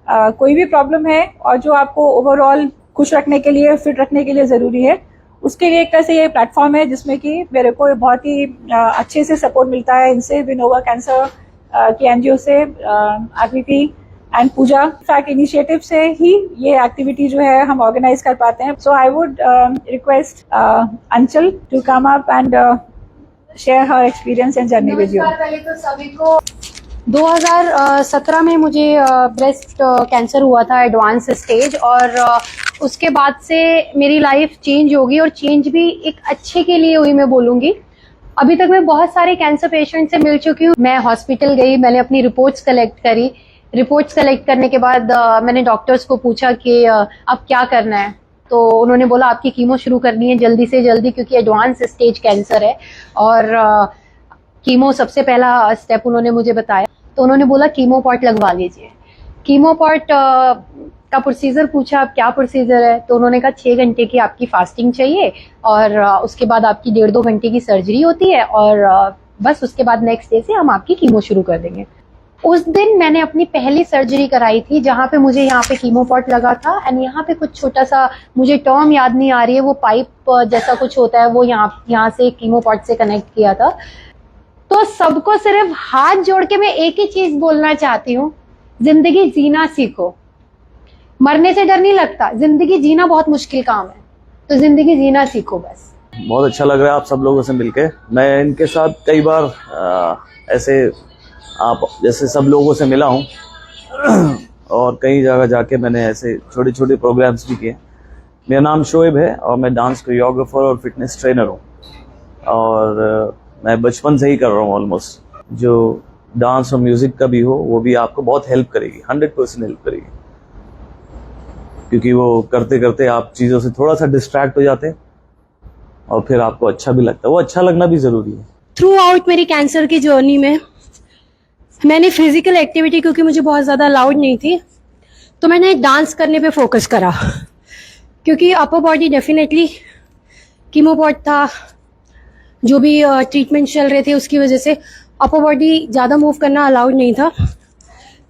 कोई भी प्रॉब्लम है और जो आपको ओवरऑल खुश रखने के लिए, फिट रखने के लिए ज़रूरी है, उसके लिए एक तरह से ये प्लेटफॉर्म है जिसमें कि मेरे को बहुत ही अच्छे से सपोर्ट मिलता है इनसे, विनोवा कैंसर की एनजीओ से, RPP and Pooja fact initiative से ही ये एक्टिविटी जो है हम ऑर्गेनाइज कर पाते हैं. So I would request Anchal to come up and share her experience and journey with you. पहले तो सभी को 2017 में मुझे ब्रेस्ट कैंसर हुआ था एडवांस स्टेज, और उसके बाद से मेरी लाइफ चेंज होगी, और चेंज भी एक अच्छे के लिए हुई मैं बोलूँगी. अभी तक मैं बहुत सारे कैंसर पेशेंट से मिल चुकी हूँ. मैं हॉस्पिटल गई, मैंने अपनी रिपोर्ट्स कलेक्ट करी. रिपोर्ट्स कलेक्ट करने के बाद मैंने डॉक्टर्स को पूछा कि अब क्या करना है. तो उन्होंने बोला आपकी कीमो शुरू करनी है जल्दी से जल्दी, क्योंकि एडवांस स्टेज कैंसर है और कीमो सबसे पहला स्टेप उन्होंने मुझे बताया. तो उन्होंने बोला कीमो पॉट लगवा लीजिए. कीमो पॉट का प्रोसीजर पूछा अब क्या प्रोसीजर है, तो उन्होंने कहा 6 घंटे की आपकी फास्टिंग चाहिए और उसके बाद आपकी 1.5-2 घंटे की सर्जरी होती है, और बस उसके बाद नेक्स्ट डे से हम आपकी कीमो शुरू कर देंगे. उस दिन मैंने अपनी पहली सर्जरी कराई थी, जहाँ पे मुझे यहाँ पे कीमो पॉट लगा था, एंड यहाँ पे कुछ छोटा सा, मुझे टर्म याद नहीं आ रही है, वो पाइप जैसा कुछ होता है, वो यहाँ से कीमो पॉट से कनेक्ट किया था. तो सबको सिर्फ हाथ जोड़ के मैं एक ही चीज बोलना चाहती हूँ, जिंदगी जीना सीखो. मरने से डर नहीं लगता, जिंदगी जीना बहुत मुश्किल काम है, तो जिंदगी जीना सीखो बस. बहुत अच्छा लग रहा है आप सब लोगों से मिलके. मैं इनके साथ कई बार ऐसे आप जैसे सब लोगों से मिला हूँ और कई जगह जाके मैंने ऐसे छोटे छोटे प्रोग्राम्स भी किए. मेरा नाम शोएब है और मैं डांस कोरियोग्राफर और फिटनेस ट्रेनर हूँ, और मैं बचपन से ही कर रहा हूँ ऑलमोस्ट. जो डांस और म्यूजिक का भी हो वो भी आपको बहुत हेल्प करेगी, 100% हेल्प करेगी, क्योंकि वो करते करते आप चीज़ों से थोड़ा सा डिस्ट्रैक्ट हो जाते हैं और फिर आपको अच्छा भी लगता है. वो अच्छा लगना भी ज़रूरी है. थ्रू आउट मेरी कैंसर की जर्नी में मैंने फिजिकल एक्टिविटी, क्योंकि मुझे बहुत ज़्यादा अलाउड नहीं थी, तो मैंने डांस करने पे फोकस करा, क्योंकि upper body definitely chemo pot था, जो भी ट्रीटमेंट चल रहे थे उसकी वजह से अपर बॉडी ज़्यादा मूव करना अलाउड नहीं था.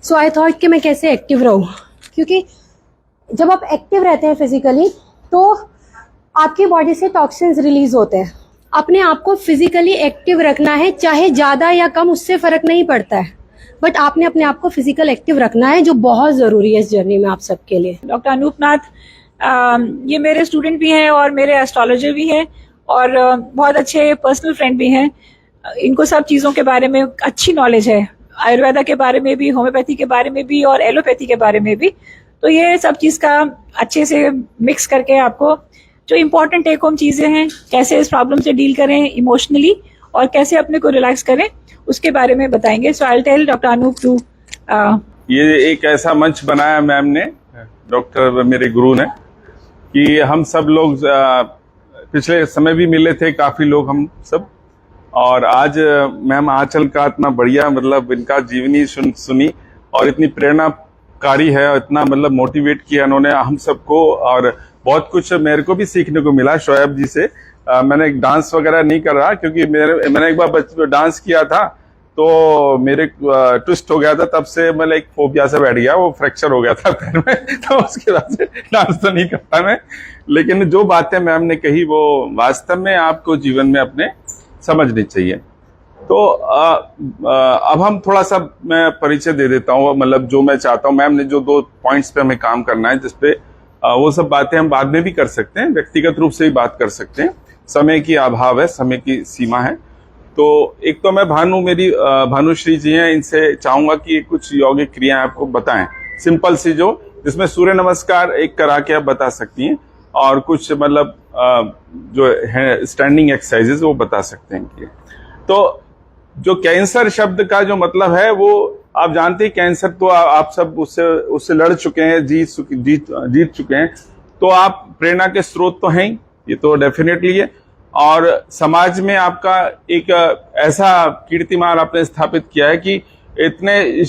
सो आई थॉट कि मैं कैसे एक्टिव रहूँ, क्योंकि जब आप एक्टिव रहते हैं फिजिकली तो आपकी बॉडी से टॉक्सिन्स रिलीज होते हैं. अपने आप को फिजिकली एक्टिव रखना है, चाहे ज़्यादा या कम उससे फ़र्क नहीं पड़ता है, बट आपने अपने आप को फिजिकल एक्टिव रखना है, जो बहुत ज़रूरी है इस जर्नी में आप सबके लिए. डॉक्टर अनूप नाथ ये मेरे स्टूडेंट भी हैं और मेरे एस्ट्रोलॉजर भी हैं और बहुत अच्छे पर्सनल फ्रेंड भी हैं. इनको सब चीज़ों के बारे में अच्छी नॉलेज है, आयुर्वेदा के बारे में भी, होम्योपैथी के बारे में भी और एलोपैथी के बारे में भी. तो ये सब चीज़ का अच्छे से मिक्स करके आपको जो इम्पोर्टेंट टेक होम चीज़ें हैं, कैसे इस प्रॉब्लम से डील करें इमोशनली और कैसे अपने को रिलैक्स करें, उसके बारे में बताएंगे. So I will tell doctor Anup to. ये एक ऐसा मंच बनाया मैम ने, डॉक्टर मेरे गुरु ने, कि हम सब लोग पिछले समय भी मिले थे काफी लोग हम सब, और आज मैम आंचल का इतना बढ़िया मतलब इनका जीवनी सुनी और इतनी प्रेरणाकारी है और इतना मतलब मोटिवेट किया उन्होंने हम सबको, और बहुत कुछ मेरे को भी सीखने को मिला शोएब जी से. मैंने डांस वगैरह नहीं कर रहा, क्योंकि मैंने एक बार डांस किया था तो मेरे ट्विस्ट हो गया था, तब से मतलब एक फोबिया से बैठ गया, वो फ्रैक्चर हो गया था पैर में, तो उसके बाद से डांस तो नहीं करता मैं. लेकिन जो बातें मैम ने कही वो वास्तव में आपको जीवन में अपने समझनी चाहिए. तो अब हम थोड़ा सा मैं परिचय दे देता हूँ, मतलब जो मैं चाहता हूँ. मैम ने जो 2 पॉइंट्स पे हमें काम करना है, जिसपे वो सब बातें हम बाद में भी कर सकते हैं, व्यक्तिगत रूप से भी बात कर सकते हैं. समय की अभाव है, समय की सीमा है. तो एक तो मैं भानुश्री जी हैं, इनसे चाहूंगा कि कुछ यौगिक क्रियाएं आपको बताएं, सिंपल सी, जो जिसमें सूर्य नमस्कार एक करा के आप बता सकती हैं, और कुछ मतलब जो है स्टैंडिंग एक्सरसाइजेज वो बता सकते हैं. तो जो कैंसर शब्द का जो मतलब है वो आप जानते हैं, कैंसर तो आप सब उससे लड़ चुके हैं, जीत चुके हैं. तो आप प्रेरणा के स्रोत तो हैं, ये तो डेफिनेटली है, और समाज में आपका एक ऐसा कीर्तिमान आपने स्थापित किया है कि इतने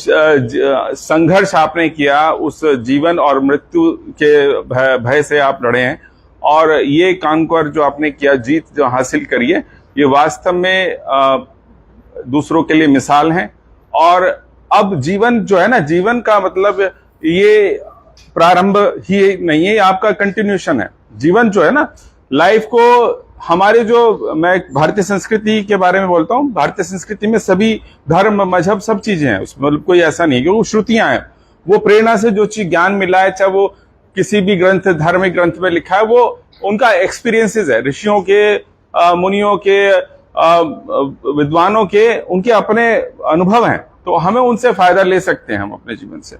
संघर्ष आपने किया, उस जीवन और मृत्यु के भय से आप लड़े हैं, और ये कांकर जो आपने किया, जीत जो हासिल करी है, ये वास्तव में दूसरों के लिए मिसाल है. और अब जीवन जो है ना, जीवन का मतलब ये प्रारंभ ही नहीं है, ये आपका कंटिन्यूशन है। जीवन जो है ना, लाइफ को हमारे जो, मैं भारतीय संस्कृति के बारे में बोलता हूँ, भारतीय संस्कृति में सभी धर्म मजहब सब चीजें हैं, उसमें मतलब कोई ऐसा नहीं है, क्योंकि वो श्रुतियां हैं, वो प्रेरणा से जो चीज ज्ञान मिला है, चाहे वो किसी भी ग्रंथ, धार्मिक ग्रंथ में लिखा है, वो उनका एक्सपीरियंसेस है, ऋषियों के, मुनियों के, विद्वानों के, उनके अपने अनुभव हैं, तो हमें उनसे फायदा ले सकते हैं हम अपने जीवन से।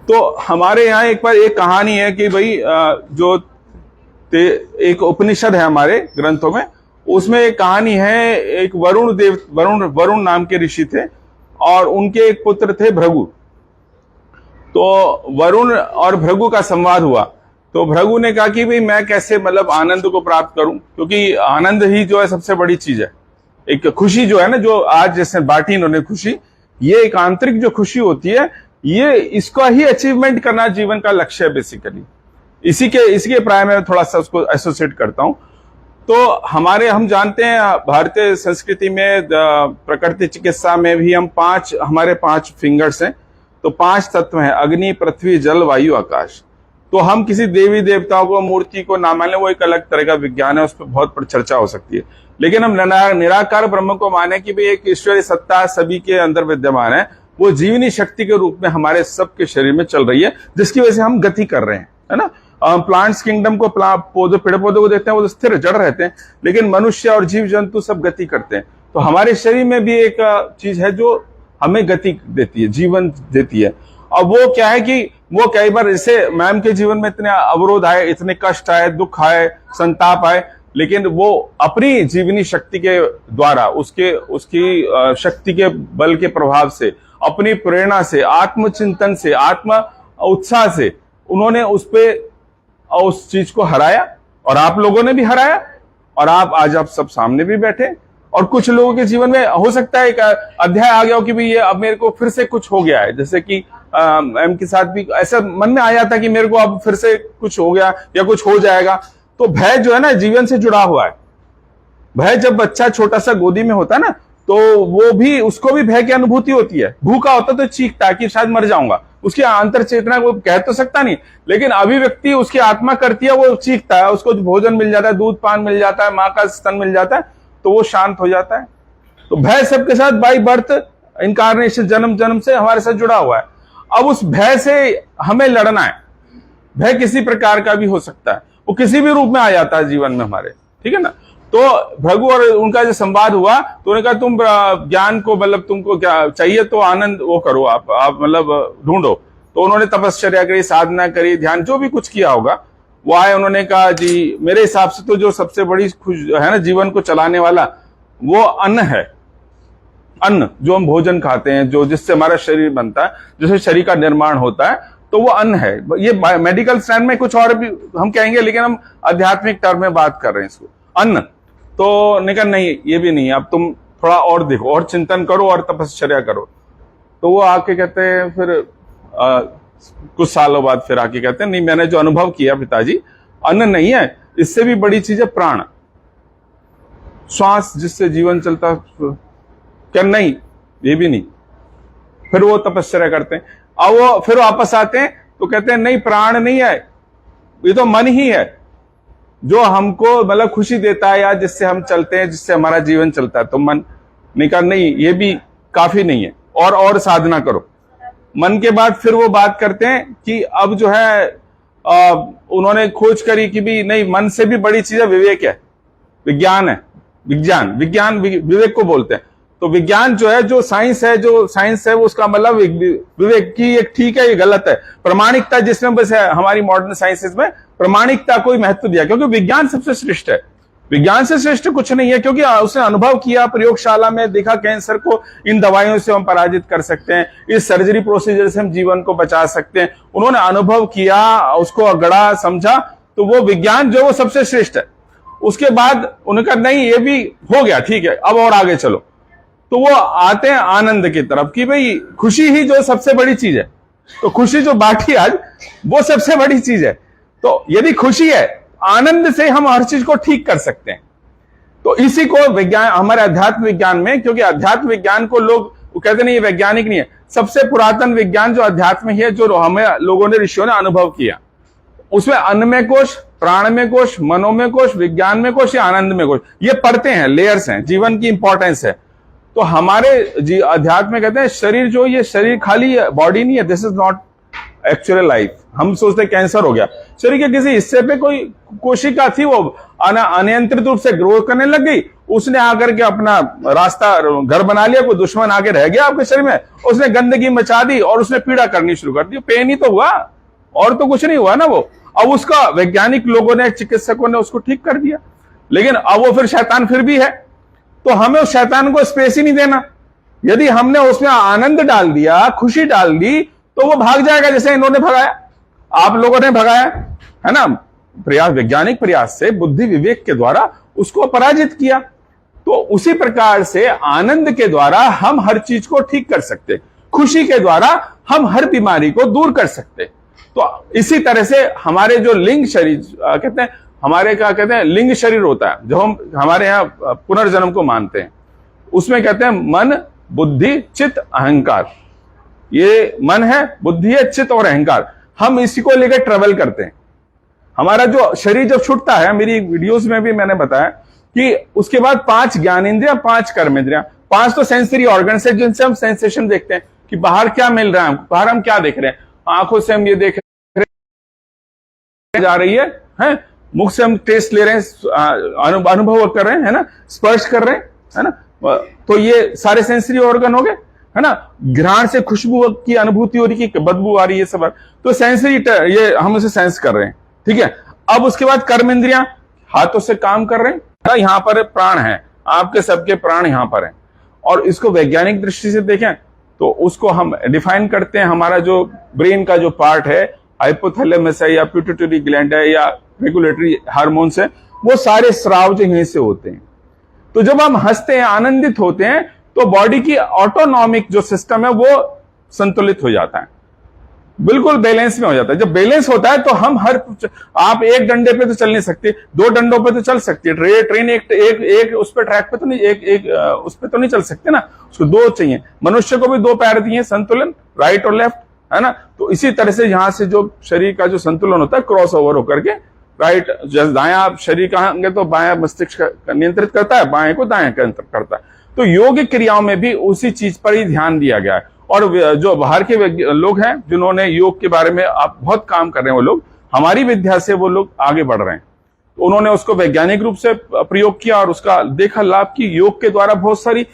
तो हमारे यहाँ एक बार एक कहानी है कि भाई जो एक उपनिषद है हमारे ग्रंथों में, उसमें एक कहानी है, एक वरुण नाम के ऋषि थे और उनके एक पुत्र थे भृगु। तो वरुण और भृगु का संवाद हुआ, तो भृगु ने कहा कि भाई मैं कैसे मतलब आनंद को प्राप्त करूं, क्योंकि आनंद ही जो है सबसे बड़ी चीज है। एक खुशी जो है ना, जो आज जैसे बांटी इन्होंने खुशी, ये एक आंतरिक जो खुशी होती है, ये इसका ही अचीवमेंट करना जीवन का लक्ष्य है बेसिकली। इसके प्राय में थोड़ा सा उसको एसोसिएट करता हूं। तो हम जानते हैं भारतीय संस्कृति में प्रकृति चिकित्सा में भी हमारे 5 फिंगर्स हैं, तो 5 तत्व हैं, अग्नि, पृथ्वी, जल, वायु, आकाश। तो हम किसी देवी देवताओं को, मूर्ति को ना माने, वो एक अलग तरह का विज्ञान है, उस पर बहुत चर्चा हो सकती है। लेकिन हम निराकार ब्रह्म को माने कि भाई एक ईश्वरीय सत्ता सभी के अंदर विद्यमान है, वो जीवनी शक्ति के रूप में हमारे सबके शरीर में चल रही है, जिसकी वजह से हम गति कर रहे हैं, है ना। प्लांट्स किंगडम को, पेड़ पौधों को देखते हैं, वो तो स्थिर जड़ रहते हैं, लेकिन मनुष्य और जीव जंतु सब गति करते हैं। तो हमारे शरीर में भी एक चीज है जो हमें गति देती है, जीवन देती है। अब वो क्या है कि वो कई बार, जैसे मैम के जीवन में इतने अवरोध आए, इतने कष्ट आए, दुख आए, संताप आए, लेकिन वो अपनी जीवनी शक्ति के द्वारा, उसकी शक्ति के बल के प्रभाव से, अपनी प्रेरणा से, आत्मचिंतन से, आत्म उत्साह से उन्होंने उस चीज को हराया, और आप लोगों ने भी हराया, और आज आप सब सामने भी बैठे। और कुछ लोगों के जीवन में हो सकता है एक अध्याय आ गया हो कि भाई ये अब मेरे को फिर से कुछ हो गया है, जैसे कि एम के साथ भी ऐसा मन में आया था कि मेरे को अब फिर से कुछ हो गया या कुछ हो जाएगा। तो भय जो है ना, जीवन से जुड़ा हुआ है। भय, जब बच्चा छोटा सा गोदी में होता है ना, तो उसको भी भय की अनुभूति होती है। भूखा होता तो चीखता है कि शायद मर जाऊंगा, उसकी अंतर चेतना वो कह तो सकता नहीं, लेकिन अभिव्यक्ति उसकी आत्मा करती है, वो चीखता है, उसको भोजन मिल जाता है, दूध पान मिल जाता है, माँ का स्तन मिल जाता है, तो वो शांत हो जाता है। तो भय सबके साथ बाई बर्थ, इनकारनेशन, जन्म से हमारे साथ जुड़ा हुआ है। अब उस भय से हमें लड़ना है। भय किसी प्रकार का भी हो सकता है, वो किसी भी रूप में आ जाता है जीवन में हमारे, ठीक है ना। तो भृगु और उनका जो संवाद हुआ, तो उन्होंने कहा तुम ज्ञान को, मतलब तुमको क्या चाहिए तो आनंद वो करो, आप मतलब ढूंढो। तो उन्होंने तपश्चर्या करी, साधना करी, ध्यान, जो भी कुछ किया होगा वो आए। उन्होंने कहा जी मेरे हिसाब से तो जो सबसे बड़ी खुश है ना जीवन को चलाने वाला, वो अन्न है। अन्न जो हम भोजन खाते हैं, जो जिससे हमारा शरीर बनता है, जिससे शरीर का निर्माण होता है, तो वो अन्न है। ये मेडिकल स्टैंड में कुछ और भी हम कहेंगे, लेकिन हम आध्यात्मिक टर्म में बात कर रहे हैं इसको, अन्न। तो निकल नहीं, ये भी नहीं, अब तुम थोड़ा और देखो, और चिंतन करो, और तपश्चर्या करो। तो वो आके कहते हैं फिर कुछ सालों बाद फिर आके कहते हैं नहीं, मैंने जो अनुभव किया पिताजी, अन्न नहीं है, इससे भी बड़ी चीज है प्राण, श्वास जिससे जीवन चलता। क्या नहीं, ये भी नहीं। फिर वो तपश्चर्या करते हैं, अब वो फिर वापस आते हैं तो कहते हैं नहीं, प्राण नहीं है, ये तो मन ही है जो हमको मतलब खुशी देता है, या जिससे हम चलते हैं, जिससे हमारा जीवन चलता है। तो मन ने कहा नहीं, ये भी काफी नहीं है, और साधना करो। मन के बाद फिर वो बात करते हैं कि अब जो है उन्होंने खोज करी कि भी नहीं, मन से भी बड़ी चीज है विवेक है, विज्ञान है। विज्ञान विवेक को बोलते हैं। तो विज्ञान जो है, जो साइंस है वो उसका मतलब विवेक की एक ठीक है, ये गलत है। प्रमाणिकता जिसमें बस है, हमारी मॉडर्न साइंसेस में प्रमाणिकता को महत्व दिया, क्योंकि विज्ञान सबसे श्रेष्ठ है। विज्ञान से श्रेष्ठ कुछ नहीं है, क्योंकि उसने अनुभव किया, प्रयोगशाला में देखा, कैंसर को इन दवाइयों से हम पराजित कर सकते हैं, इस सर्जरी प्रोसीजर से हम जीवन को बचा सकते हैं। उन्होंने अनुभव किया, उसको गढ़ा, समझा, तो वो विज्ञान जो वो सबसे श्रेष्ठ है। उसके बाद उन्होंने कहा नहीं, ये भी हो गया, ठीक है, अब और आगे चलो। तो वो आते हैं आनंद की तरफ कि भाई खुशी ही जो सबसे बड़ी चीज है। तो खुशी जो बांटी आज, वो सबसे बड़ी चीज है। तो यदि खुशी है, आनंद से हम हर चीज को ठीक कर सकते हैं। तो इसी को विज्ञान, हमारे अध्यात्म विज्ञान में, क्योंकि अध्यात्म विज्ञान को लोग वो कहते नहीं ये वैज्ञानिक नहीं है। सबसे पुरातन विज्ञान जो अध्यात्म ही है, जो हमें लोगों ने, ऋषियों ने अनुभव किया, उसमें अन्नमय कोश, प्राणमय कोश, मनोमय कोश, विज्ञान में कोश या आनंदमय कोश, ये पढ़ते हैं, लेयर्स हैं, जीवन की इंपॉर्टेंस है। तो हमारे अध्यात्म में कहते हैं शरीर जो, ये शरीर खाली बॉडी नहीं है, this is not actual life. हम सोचते हैं कैंसर हो गया, शरीर के किसी हिस्से पे कोई कोशिका थी, वो अनियंत्रित रूप से ग्रो करने लग गई, उसने आकर के अपना रास्ता घर बना लिया, कोई दुश्मन आके रह गया आपके शरीर में, उसने गंदगी मचा दी और उसने पीड़ा करनी शुरू कर दी। पेन ही तो हुआ, और तो कुछ नहीं हुआ ना वो। अब उसका वैज्ञानिक लोगों ने, चिकित्सकों ने उसको ठीक कर दिया, लेकिन अब वो फिर शैतान फिर भी है, तो हमें उस शैतान को स्पेस ही नहीं देना। यदि हमने उसमें आनंद डाल दिया, खुशी डाल दी, तो वो भाग जाएगा, जैसे इन्होंने भगाया, आप लोगों ने भगाया, है ना, प्रयास, वैज्ञानिक प्रयास से, बुद्धि विवेक के द्वारा उसको पराजित किया। तो उसी प्रकार से आनंद के द्वारा हम हर चीज को ठीक कर सकते, खुशी के द्वारा हम हर बीमारी को दूर कर सकते। तो इसी तरह से हमारे जो लिंग शरीर कहते हैं, हमारे क्या कहते हैं, लिंग शरीर होता है, जो हम हमारे यहाँ पुनर्जन्म को मानते हैं, उसमें कहते हैं मन, बुद्धि, चित्त, अहंकार। ये मन है, बुद्धि है, चित्त और अहंकार। हम इसी को लेकर ट्रेवल करते हैं। हमारा जो शरीर जब छूटता है, मेरी वीडियोस में भी मैंने बताया कि उसके बाद 5 ज्ञानेंद्रियां, 5 कर्मेंद्रियां, 5 तो सेंसरी ऑर्गन्स है, जिनसे हम सेंसेशन देखते हैं कि बाहर क्या मिल रहा है, बाहर हम क्या देख रहे हैं। आंखों से हम ये देख रहे जा रही है, मुख से हम टेस्ट ले रहे हैं, अनुभव कर रहे हैं, है ना, स्पर्श कर रहे हैं, है ना, तो ये सारे सेंसरी ऑर्गन हो गए, है ना। घ्राण से खुशबू की अनुभूति हो रही, की बदबू आ रही है, सब तो सेंसरी, ये हम उसे सेंस कर रहे हैं, ठीक है। अब उसके बाद कर्म इंद्रियां, हाथों से काम कर रहे हैं, यहां पर प्राण है, आपके सबके प्राण यहां पर हैं। और इसको वैज्ञानिक दृष्टि से देखें तो उसको हम डिफाइन करते हैं, हमारा जो ब्रेन का जो पार्ट है, हाइपोथैलेमस है या पिट्यूटरी ग्लैंड है या रेगुलेटरी हार्मोन्स है, वो सारे स्राव जो यहीं से होते हैं। तो जब हम हंसते हैं, आनंदित होते हैं, तो बॉडी की ऑटोनॉमिक जो सिस्टम है वो संतुलित हो जाता है, बिल्कुल बैलेंस में हो जाता है। जब बैलेंस होता है तो हम आप एक डंडे पे तो चल नहीं सकते, 2 डंडों पे तो चल सकती है ट्रेन, एक उस पे ट्रैक पे तो नहीं, एक उस पे तो नहीं चल सकते ना, उसको 2 चाहिए। मनुष्य को भी 2 पैर दिए, संतुलन, राइट और लेफ्ट, है ना। तो इसी तरह से यहां से जो शरीर का जो संतुलन होता है, क्रॉस ओवर होकर के राइट, दायां आप शरीर कहेंगे तो बायां मस्तिष्क नियंत्रित करता है, बाएं को दायां करता है। तो योग क्रियाओं में भी उसी चीज पर ही ध्यान दिया गया है। और जो बाहर के लोग हैं जिन्होंने योग के बारे में आप बहुत काम कर रहे हैं, वो लोग हमारी विद्या से वो लोग आगे बढ़ रहे हैं, उन्होंने उसको वैज्ञानिक रूप से प्रयोग किया और उसका देखा लाभ कि योग के द्वारा बहुत सारी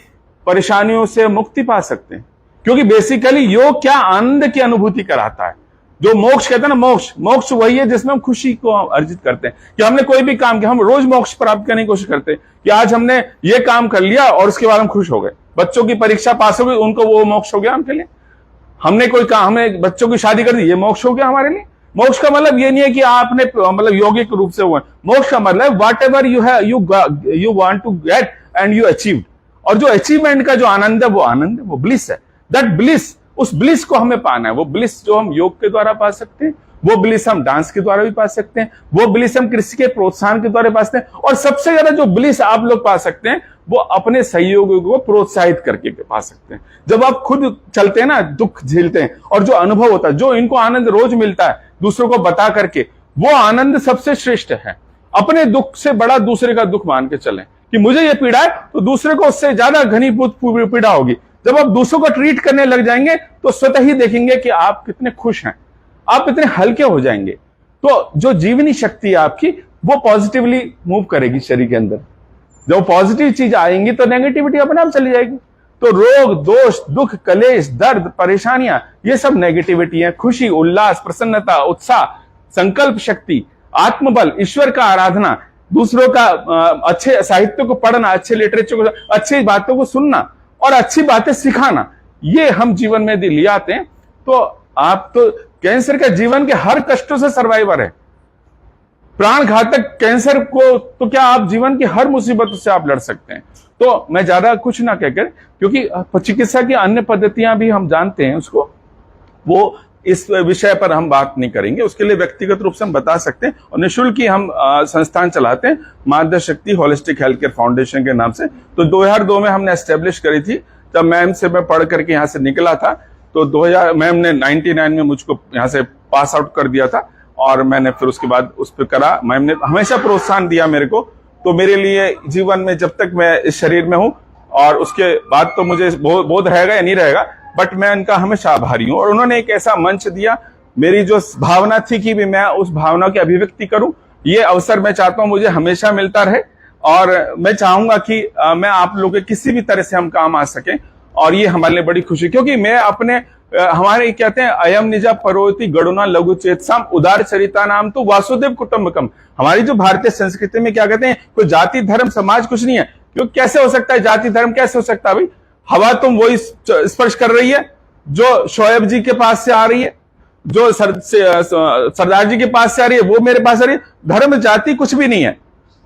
परेशानियों से मुक्ति पा सकते हैं। क्योंकि बेसिकली योग क्या आनंद की अनुभूति कराता है। जो मोक्ष कहते हैं ना, मोक्ष वही है जिसमें हम खुशी को अर्जित करते हैं। कि हमने कोई भी काम किया, हम रोज मोक्ष प्राप्त करने की कोशिश करते हैं कि आज हमने ये काम कर लिया और उसके बाद हम खुश हो गए। बच्चों की परीक्षा पास हो गई, उनको वो मोक्ष हो गया हमके लिए। हमने कोई काम, हमने बच्चों की शादी कर दी, ये मोक्ष हो गया हमारे लिए। मोक्ष का मतलब ये नहीं है कि आपने मतलब यौगिक रूप से हुआ। मोक्ष का मतलब whatever you have you want to get and you achieved. और जो अचीवमेंट का जो आनंद है, वो आनंद है, वो ब्लिस है। दैट ब्लिस, उस ब्लिस को हमें पाना है। वो ब्लिस जो हम योग के द्वारा पा सकते हैं, वो ब्लिस हम डांस के द्वारा भी पा सकते हैं, वो ब्लिस हम किसी के प्रोत्साहन के द्वारा पा सकते हैं। और सबसे ज्यादा जो ब्लिस आप लोग पा सकते हैं, वो अपने सहयोगियों को प्रोत्साहित करके पा सकते हैं। जब आप खुद चलते हैं ना, दुख झेलते हैं, और जो अनुभव होता है, जो इनको आनंद रोज मिलता है दूसरों को बता करके, वो आनंद सबसे श्रेष्ठ है। अपने दुख से बड़ा दूसरे का दुख मान के चलें कि मुझे ये पीड़ा है तो दूसरे को उससे ज्यादा घनीभूत पीड़ा होगी। जब आप दूसरों को ट्रीट करने लग जाएंगे तो स्वतः ही देखेंगे कि आप कितने खुश हैं, आप इतने हल्के हो जाएंगे। तो जो जीवनी शक्ति है आपकी, वो पॉजिटिवली मूव करेगी शरीर के अंदर। जब पॉजिटिव चीज आएंगी तो नेगेटिविटी अपने आप चली जाएगी। तो रोग, दोष, दुख, कलेश, दर्द, परेशानियां, ये सब नेगेटिविटी है। खुशी, उल्लास, प्रसन्नता, उत्साह, संकल्प शक्ति, आत्मबल, ईश्वर का आराधना, दूसरों का अच्छे साहित्य को पढ़ना, अच्छे लिटरेचर को, अच्छी बातों को सुनना और अच्छी बातें सिखाना, ये हम जीवन में ले आते हैं तो आप तो कैंसर के जीवन के हर कष्टों से सर्वाइवर है। प्राण घातक कैंसर को तो क्या आप जीवन की हर मुसीबतों से आप लड़ सकते हैं। तो मैं ज्यादा कुछ ना कहकर, क्योंकि चिकित्सा की अन्य पद्धतियां भी हम जानते हैं उसको, वो इस विषय पर हम बात नहीं करेंगे। उसके लिए व्यक्तिगत रूप से हम बता सकते हैं। और निःशुल्क ही हम संस्थान चलाते हैं, मादर शक्ति होलिस्टिक हेल्थ केयर फाउंडेशन के नाम से। तो 2002 में हमने एस्टेब्लिश करी थी जब मैम से मैं पढ़ करके यहाँ से निकला था तो 2000 मैम ने 99 में मुझको यहाँ से पास आउट कर दिया था और मैंने फिर उसके बाद उस पर करा। मैम ने हमेशा प्रोत्साहन दिया मेरे को, तो मेरे लिए जीवन में जब तक मैं इस शरीर में हूँ और उसके बाद तो मुझे बोध रहेगा या नहीं रहेगा, बट मैं उनका हमेशा आभारी हूँ। और उन्होंने एक ऐसा मंच दिया, मेरी जो भावना थी कि भी मैं उस भावना की अभिव्यक्ति करूं, ये अवसर मैं चाहता हूं मुझे हमेशा मिलता रहे और मैं चाहूंगा कि मैं आप लोगों के किसी भी तरह से हम काम आ सके और ये हमारे लिए बड़ी खुशी, क्योंकि मैं अपने हमारे कहते हैं अयम निजा परोति गणुना लघु चेतसाम उदार चरिता नाम तो वासुदेव कुटुंबकम। हमारी जो भारतीय संस्कृति में क्या कहते हैं, कोई जाति धर्म समाज कुछ नहीं है। क्यों कैसे हो सकता है जाति धर्म, कैसे हो सकता है भाई? हवा तुम वही स्पर्श कर रही है जो शोएब जी के पास से आ रही है, जो सरदार जी के पास से आ रही है, वो मेरे पास आ रही है। धर्म जाति कुछ भी नहीं है,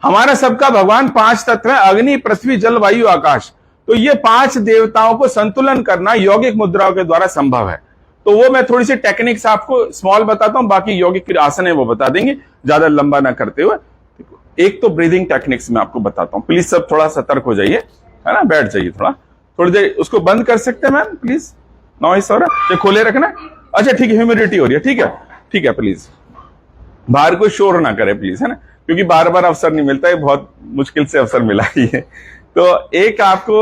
हमारा सबका भगवान 5 तत्व है, अग्नि पृथ्वी जल वायु आकाश। तो ये 5 देवताओं को संतुलन करना यौगिक मुद्राओं के द्वारा संभव है। तो वो मैं थोड़ी सी टेक्निक्स आपको स्मॉल बताता हूं, बाकी यौगिक आसन है वो बता देंगे ज्यादा लंबा ना करते हुए। एक तो ब्रीदिंग टेक्निक्स में आपको बताता हूं, प्लीज सब थोड़ा सतर्क हो जाइए, है ना, बैठ जाइए थोड़ी देर। उसको बंद कर सकते हैं मैम प्लीज, नॉइस हो रहा है, खोले रखना। अच्छा ठीक है, ह्यूमिडिटी हो रही है, ठीक है प्लीज बाहर कोई शोर ना करे प्लीज, है ना, क्योंकि बार बार अवसर नहीं मिलता है, बहुत मुश्किल से अवसर मिला ही है। तो एक आपको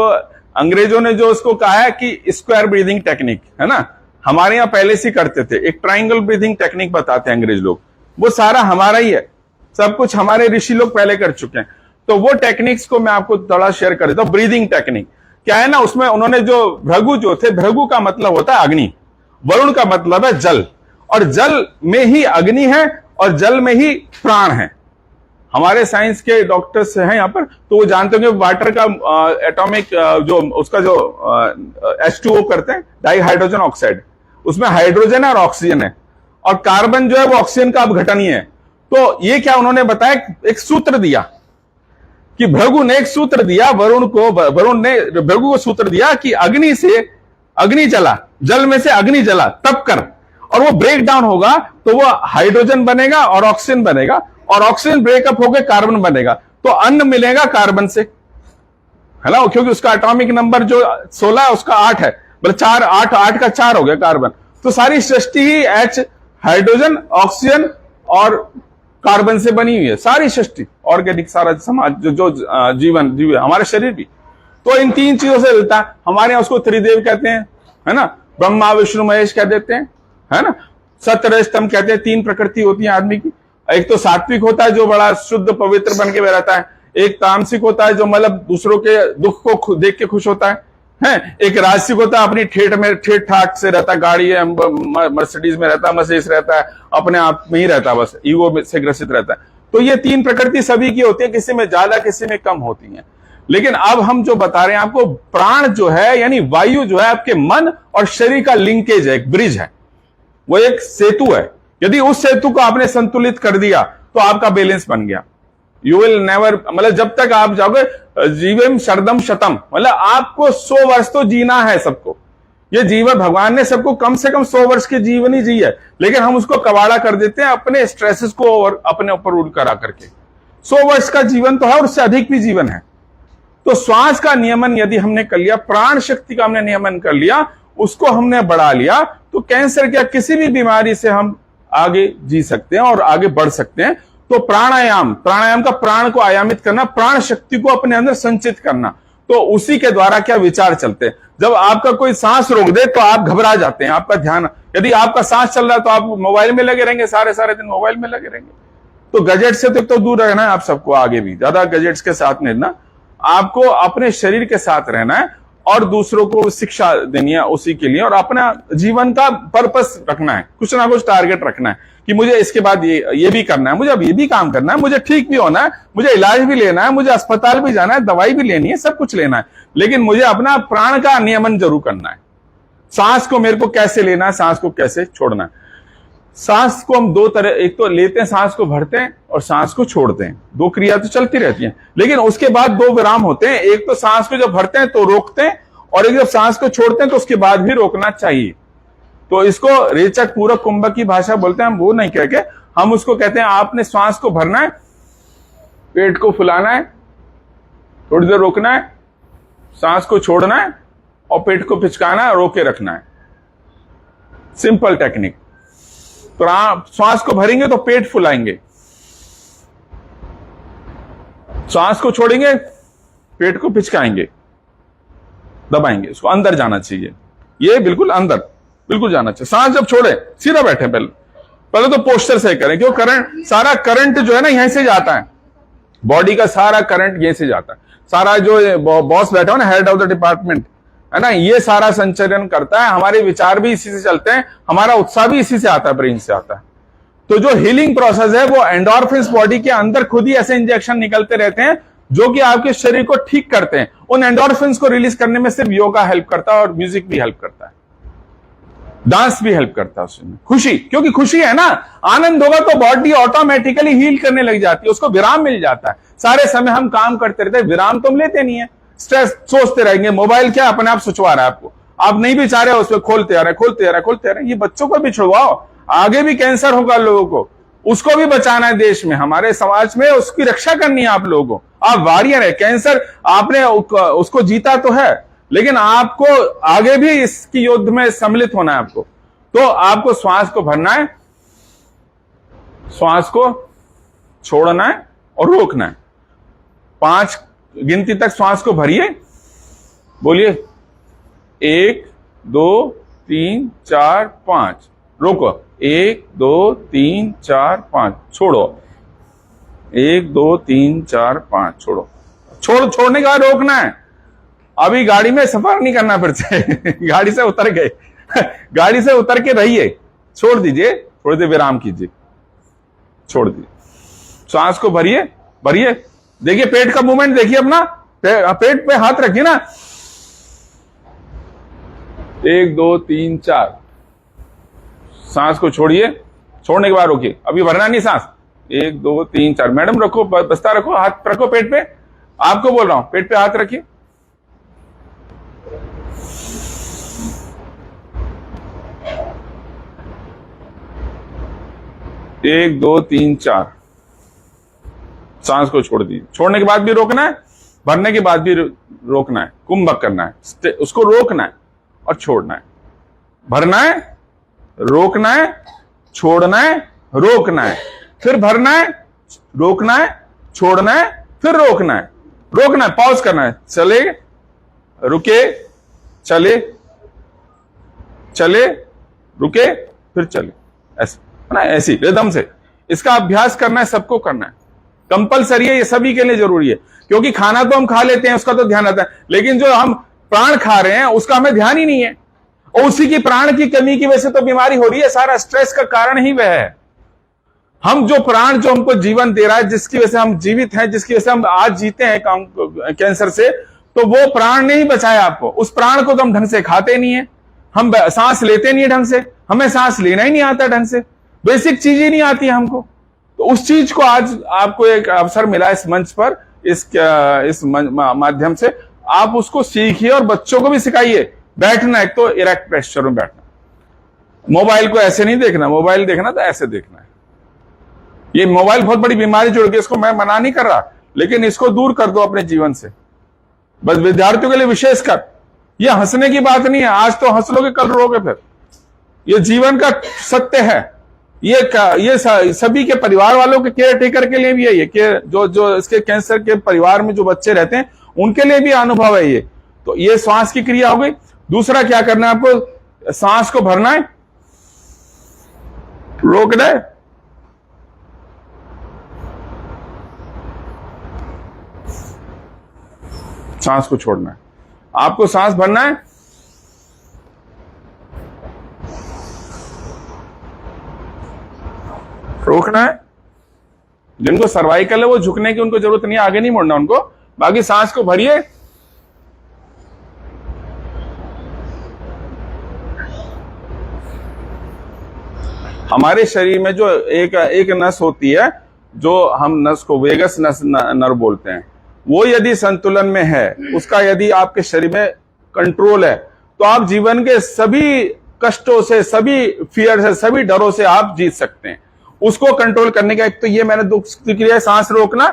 अंग्रेजों ने जो उसको कहा है कि स्क्वायर ब्रीदिंग टेक्निक, है ना, हमारे यहाँ पहले से करते थे। एक ट्राइंगल ब्रीदिंग टेक्निक बताते हैं अंग्रेज लोग, वो सारा हमारा ही है, सब कुछ हमारे ऋषि लोग पहले कर चुके हैं। तो वो टेक्निक्स को मैं आपको थोड़ा शेयर कर देता हूं। ब्रीदिंग टेक्निक क्या है ना, उसमें उन्होंने जो भृगु जो थे, भृगु का मतलब होता है अग्नि, वरुण का मतलब है जल, और जल में ही अग्नि है और जल में ही प्राण है। हमारे साइंस के डॉक्टर्स हैं यहाँ पर, तो वो जानते होंगे वाटर का एटॉमिक जो उसका जो H2O करते हैं, डाई हाइड्रोजन ऑक्साइड, उसमें हाइड्रोजन है और ऑक्सीजन है, और कार्बन जो है वो ऑक्सीजन का अपघटन ही है। तो ये क्या उन्होंने बताया, एक सूत्र दिया कि भृगु ने एक सूत्र दिया वरुण को, वरुण ने भृगु को सूत्र दिया कि अग्नि से अग्नि जला, जल में से अग्नि जला तब कर, और वो ब्रेक डाउन होगा तो वो हाइड्रोजन बनेगा और ऑक्सीजन बनेगा, और ऑक्सीजन ब्रेकअप होकर कार्बन बनेगा, तो अन्न मिलेगा कार्बन से, है ना, क्योंकि उसका एटॉमिक नंबर जो 16 है उसका 8 है, मतलब 4 8 का 4 हो गया कार्बन। तो सारी सृष्टि ही H हाइड्रोजन ऑक्सीजन और कार्बन से बनी हुई है, सारी सृष्टि, ऑर्गेनिक सारा समाज जो जीवन जीव हमारे शरीर भी। तो इन 3 चीजों से मिलता है। हमारे यहाँ उसको त्रिदेव कहते हैं, है ना, ब्रह्मा विष्णु महेश कह देते हैं, है ना, सत्य स्तंभ कहते हैं। 3 प्रकृति होती है आदमी की। एक तो सात्विक होता है जो बड़ा शुद्ध पवित्र बन के रहता है, एक तामसिक होता है जो मतलब दूसरों के दुख को देख के खुश होता है, एक राजसिक होता है अपनी ठेठ ठाठ से रहता है, गाड़ी है मर्सिडीज में रहता है, मर्सिडीज रहता है, अपने आप में ही रहता है, बस ईगो से ग्रसित रहता है। तो ये 3 प्रकृति सभी की होती है, किसी में ज्यादा किसी में कम होती है। लेकिन अब हम जो बता रहे हैं आपको, प्राण जो है यानी वायु जो है आपके मन और शरीर का लिंकेज है, एक ब्रिज है, वो एक सेतु है। यदि उस सेतु को आपने संतुलित कर दिया तो आपका बैलेंस बन गया। यू विल नेवर, मतलब जब तक आप जाओगे जीवम शरदम शतम, मतलब आपको 100 वर्ष तो जीना है सबको। ये जीवन भगवान ने सबको कम से कम 100 वर्ष के जीवन ही जी है, लेकिन हम उसको कबाड़ा कर देते हैं अपने स्ट्रेसेस को और अपने ऊपर रूल करा करके। 100 वर्ष का जीवन तो है और उससे अधिक भी जीवन है। तो श्वास का नियमन यदि हमने कर लिया, प्राण शक्ति का हमने नियमन कर लिया, उसको हमने बढ़ा लिया, तो कैंसर क्या किसी भी बीमारी से हम आगे जी सकते हैं और आगे बढ़ सकते हैं। तो प्राणायाम का प्राण को आयामित करना, प्राण शक्ति को अपने अंदर संचित करना, तो उसी के द्वारा क्या विचार चलते हैं। जब आपका कोई सांस रोक दे तो आप घबरा जाते हैं, आपका ध्यान, यदि आपका सांस चल रहा है तो आप मोबाइल में लगे रहेंगे, सारे दिन मोबाइल में लगे रहेंगे। तो गजेट से तो दूर रहना है आप सबको, आगे भी ज्यादा गजेट्स के साथ नहीं रहना, आपको अपने शरीर के साथ रहना है और दूसरों को शिक्षा देनी है उसी के लिए, और अपना जीवन का पर्पस रखना है, कुछ ना कुछ टारगेट रखना है कि मुझे इसके बाद ये भी करना है, मुझे अब ये भी काम करना है, मुझे ठीक भी होना है, मुझे इलाज भी लेना है, मुझे अस्पताल भी जाना है, दवाई भी लेनी है, सब कुछ लेना है, लेकिन मुझे अपना प्राण का नियमन जरूर करना है। सांस को मेरे को कैसे लेना है, सांस को कैसे छोड़ना है। सांस को हम 2 तरह, एक तो लेते हैं, सांस को भरते हैं और सांस को छोड़ते हैं, 2 क्रिया तो चलती रहती हैं, लेकिन उसके बाद 2 विराम होते हैं। एक तो सांस को जब भरते हैं तो रोकते हैं, और एक जब सांस को छोड़ते हैं तो उसके बाद भी रोकना चाहिए। तो इसको रेचक पूरक कुंभक की भाषा बोलते हैं, हम वो नहीं कह के, हम उसको कहते हैं आपने श्वास को भरना है, पेट को फुलाना है, थोड़ी देर रोकना है, सांस को छोड़ना है, और पेट को पिचकाना है, रोके रखना है। Simple technique. तो आप श्वास को भरेंगे तो पेट फुलाएंगे, श्वास को छोड़ेंगे पेट को पिचकाएंगे, दबाएंगे, उसको अंदर जाना चाहिए, ये बिल्कुल अंदर बिल्कुल जाना चाहिए। सांस जब छोड़े सीधा बैठे, पहले तो पोस्चर सही करें, क्यों सारा करंट जो है ना यहीं से जाता है, बॉडी का सारा करंट यहीं से जाता है। सारा जो बॉस बैठा हो ना, हेड ऑफ द डिपार्टमेंट है ना, ये सारा संचरण करता है। हमारे विचार भी इसी से चलते हैं, हमारा उत्साह भी इसी से आता है, ब्रेन से आता है। तो जो हीलिंग प्रोसेस है वो एंडोर्फिन्स बॉडी के अंदर खुद ही ऐसे इंजेक्शन निकलते रहते हैं जो कि आपके शरीर को ठीक करते हैं। उन एंडोर्फिन्स को रिलीज करने में सिर्फ योगा हेल्प करता है और म्यूजिक भी हेल्प करता है, डांस भी हेल्प करता है उसमें। खुशी, क्योंकि खुशी है ना, आनंद होगा तो बॉडी ऑटोमेटिकली हील करने लग जाती है, उसको विराम मिल जाता है। सारे समय हम काम करते रहते हैं, विराम तो हम लेते नहीं है, स्ट्रेस सोचते रहेंगे, मोबाइल क्या अपने आप सुचवा रहा है आपको, आप नहीं भी चाह रहे उसमें खोलते आ रहे। ये बच्चों को भी छुड़वाओ, आगे भी कैंसर होगा लोगों को, उसको भी बचाना है देश में, हमारे समाज में उसकी रक्षा करनी है आप लोगों को। आप वॉरियर है, कैंसर आपने उसको जीता तो है, लेकिन आपको आगे भी इसकी युद्ध में सम्मिलित होना है आपको। तो आपको श्वास को भरना है, श्वास को छोड़ना है और रोकना है। 5 गिनती तक श्वास को भरिए, बोलिए 1 2 3 4 5, रोको 1 2 3 4 5, छोड़ो 1 2 3 4 5, छोड़ो। छोड़ने के बाद रोकना है। अभी गाड़ी में सफर नहीं करना फिर से गाड़ी से उतर गए गाड़ी से उतर के रहिए, छोड़ दीजिए, थोड़ी देर विराम कीजिए, छोड़ दीजिए। श्वास को भरिए, देखिए पेट का मूवमेंट देखिए अपना, पेट पे हाथ रखिए ना, 1 2 3 4, सांस को छोड़िए, छोड़ने के बाद रोकिए, अभी भरना नहीं सांस। 1 2 3 4, मैडम रखो, बस्ता रखो, हाथ रखो पेट पे, आपको बोल रहा हूं, पेट पे हाथ रखिए। एक 2 3 4, सांस को छोड़ दीजिए। छोड़ने के बाद भी रोकना है, भरने के बाद भी रोकना है, कुंभक करना है, उसको रोकना है और छोड़ना है। भरना है, रोकना है, छोड़ना है, रोकना है, फिर भरना है, रोकना है, छोड़ना है, फिर रोकना है, पॉज करना है, चले, रुके, चले, रुके, फिर चले, ऐसे ना, ऐसी रिदम से इसका अभ्यास करना है, सबको करना है, कंपलसरी है, ये सभी के लिए जरूरी है। क्योंकि खाना तो हम खा लेते हैं, उसका तो ध्यान रहता है, लेकिन जो हम प्राण खा रहे हैं उसका हमें ध्यान ही नहीं है, और उसी की प्राण की कमी की वजह से तो बीमारी हो रही है। सारा स्ट्रेस का कारण ही वह है। हम जो प्राण जो हमको जीवन दे रहा है, जिसकी वजह से हम जीवित हैं, जिसकी वजह से हम आज जीते हैं कैंसर से, तो वो प्राण ने ही बचाया आपको। उस प्राण को तो हम ढंग से खाते नहीं है, हम सांस लेते नहीं है ढंग से, हमें सांस लेना ही नहीं आता ढंग से, बेसिक चीज ही नहीं आती है हमको। तो उस चीज को आज आपको एक अवसर मिला इस मंच पर, इस माध्यम से आप उसको सीखिए और बच्चों को भी सिखाइए। बैठना, एक तो इरेक्ट पोस्चर में बैठना, मोबाइल को ऐसे नहीं देखना, मोबाइल देखना तो ऐसे देखना है। ये मोबाइल बहुत बड़ी बीमारी जुड़ गई, इसको मैं मना नहीं कर रहा, लेकिन इसको दूर कर दो अपने जीवन से। बस विद्यार्थियों के लिए विशेषकर, ये हंसने की बात नहीं है, आज तो हंस लोगे कल रोगे, फिर ये जीवन का सत्य है। ये सभी के परिवार वालों के केयर टेकर के लिए भी है, ये जो इसके कैंसर के परिवार में जो बच्चे रहते हैं उनके लिए भी अनुभव है ये। तो ये श्वास की क्रिया हो गई। दूसरा क्या करना है आपको, सांस को भरना है, रोकना है, सांस को छोड़ना है। आपको सांस भरना है, रोकना है। जिनको सर्वाइकल है वो झुकने की उनको जरूरत नहीं है, आगे नहीं मुड़ना उनको। बाकी सांस को भरिए, हमारे शरीर में जो एक नस होती है, जो हम नस को वेगस नर्व बोलते हैं, वो यदि संतुलन में है, उसका यदि आपके शरीर में कंट्रोल है, तो आप जीवन के सभी कष्टों से, सभी फियर से, सभी डरों से आप जीत सकते हैं। उसको कंट्रोल करने का एक तो ये मैंने क्रिया, सांस रोकना,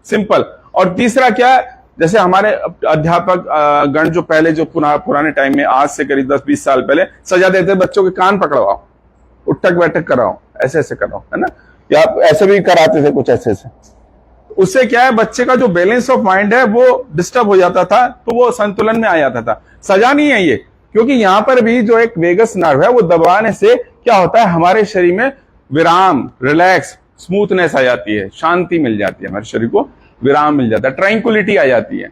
सिंपल। और तीसरा क्या है, जैसे हमारे अध्यापक गण जो पहले जो पुराने टाइम में, आज से करीब 10-20 साल पहले सजा देते बच्चों के कान पकड़वाओ, उठक बैठक कराओ, ऐसे ऐसे कराओ, है ना, या ऐसे भी कराते थे कुछ ऐसे ऐसे। उससे क्या है, बच्चे का जो बैलेंस ऑफ माइंड है वो डिस्टर्ब हो जाता था, तो वो संतुलन में आ जाता था। सजा नहीं है ये, क्योंकि यहां पर भी जो एक वेगस नर्व है वो दबाने से क्या होता है, हमारे शरीर में विराम, रिलैक्स, स्मूथनेस आ जाती है, शांति मिल जाती है, हमारे शरीर को विराम मिल जाता है, ट्रैंक्विलिटी आ जाती है।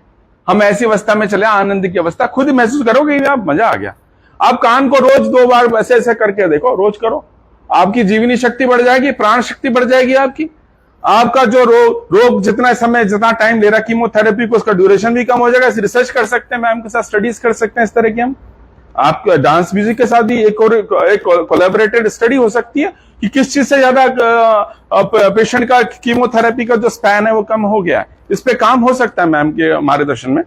हम ऐसी अवस्था में चले, आनंद की अवस्था, खुद महसूस करोगे आप, मजा आ गया। आप कान को रोज 2 बार ऐसे ऐसे करके देखो, रोज करो, आपकी जीवनी शक्ति बढ़ जाएगी, प्राण शक्ति बढ़ जाएगी आपकी। आपका जो रोग जितना समय, जितना टाइम ले रहा कीमोथेरेपी को, उसका ड्यूरेशन भी कम हो जाएगा। रिसर्च कर सकते हैं, मैम के साथ स्टडीज कर सकते हैं इस तरह की। हम आप डांस म्यूजिक के साथ भी एक कोलैबोरेटेड स्टडी हो सकती है कि किस चीज से ज्यादा पेशेंट का कीमोथेरेपी का जो स्पैन है वो कम हो गया है। इस पे काम हो सकता है मैम के मार्गदर्शन में।